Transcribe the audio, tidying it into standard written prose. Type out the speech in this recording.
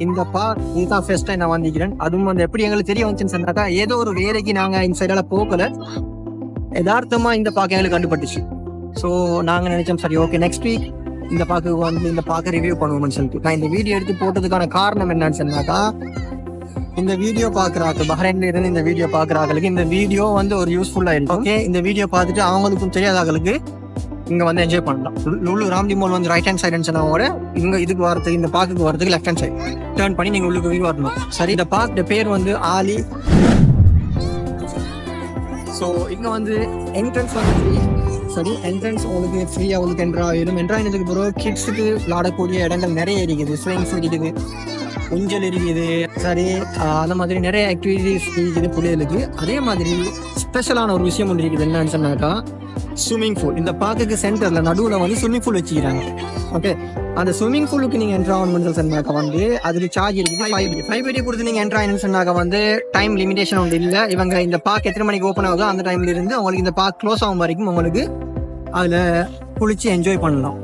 இந்த பார்க் இதுதான் first time நான் வந்திருக்கிறேன். அதுவும் வந்து எப்படி எங்களுக்கு தெரிய வந்துச்சுன்னு சொன்னாக்கா, ஏதோ ஒரு வேலைக்கு நாங்கள் இந்த சைடால போகல, யதார்த்தமா இந்த பார்க்க எங்களுக்கு கண்டுபட்டுச்சு. ஸோ நாங்கள் நினைச்சோம் சரி ஓகே நெக்ஸ்ட் வீக் இந்த பார்க்கு வந்து இந்த பார்க்க ரிவ்யூ பண்ணுவோம்னு சொல்லிட்டு நான் இந்த வீடியோ எடுத்து போட்டதுக்கான காரணம் என்னன்னு சொன்னாக்கா, இந்த வீடியோ பார்க்குறாங்க பஹ்ரைன்ல இருந்து இந்த வீடியோ பார்க்குறாங்களுக்கு இந்த வீடியோ வந்து ஒரு யூஸ்ஃபுல்லாக இருக்கும். ஓகே, இந்த வீடியோ பார்த்துட்டு அவங்களுக்கும் தெரியாதவங்களுக்கு இங்கே வந்து என்ஜாய் பண்ணலாம். லுலு ராம்லி மால் வந்து ரைட் ஹேண்ட் சைடுன்னு சொன்னவோட இங்கே இதுக்கு வரதுக்கு இந்த பார்க்குக்கு வரதுக்கு லெஃப்ட் ஹேண்ட் சைடு டேர்ன் பண்ணி நீங்கள் உள்ளுக்கு வரணும். சரி, இந்த பார்க் பேர் வந்து ஆலி. ஸோ இங்கே வந்து என்ட்ரன்ஸ் வந்து ஃப்ரீ. சரி, என்ட்ரன்ஸ் உங்களுக்கு ஃப்ரீயாக உங்களுக்கு என்ட்ராயினதுக்கு பிறகு கிட்ஸுக்கு விளாடக்கூடிய இடங்கள் நிறைய இருக்குது. ஸ்விமிங்ஸ் இருக்குது, ஊஞ்சல் இருக்குது, சரி அந்த மாதிரி நிறைய ஆக்டிவிட்டிஸ் இருக்குது பிள்ளைகளுக்கு. அதே மாதிரி ஸ்பெஷலான ஒரு விஷயம் ஒன்று இருக்குது. என்னன்னு சொன்னாக்கா ஸ்விம்மிங் பூல். இந்த பார்க்குக்கு சென்டரில் நடுவில் வந்து ஸ்விம்மிங் பூல் வச்சுக்கிறாங்க. ஓகே, அந்த ஸ்விம்மிங் பூலுக்கு நீங்கள் என்ட்ரு ஆகணும்னு சொன்னாக்கா வந்து அதுக்கு சார்ஜ் இருக்குது. 5 கொடுத்து நீங்கள் என்ட்ரு ஆகணும்னு சொன்னாக்கா வந்து டைம் லிமிடேஷன் ஒன்று இல்லை. இவங்க இந்த பார்க் எத்தனை மணிக்கு ஓப்பன் ஆகுதோ அந்த டைம்ல இருந்து உங்களுக்கு இந்த பார்க் க்ளோஸ் ஆகும் வரைக்கும் உங்களுக்கு அதில் குளிச்சு என்ஜாய் பண்ணலாம்.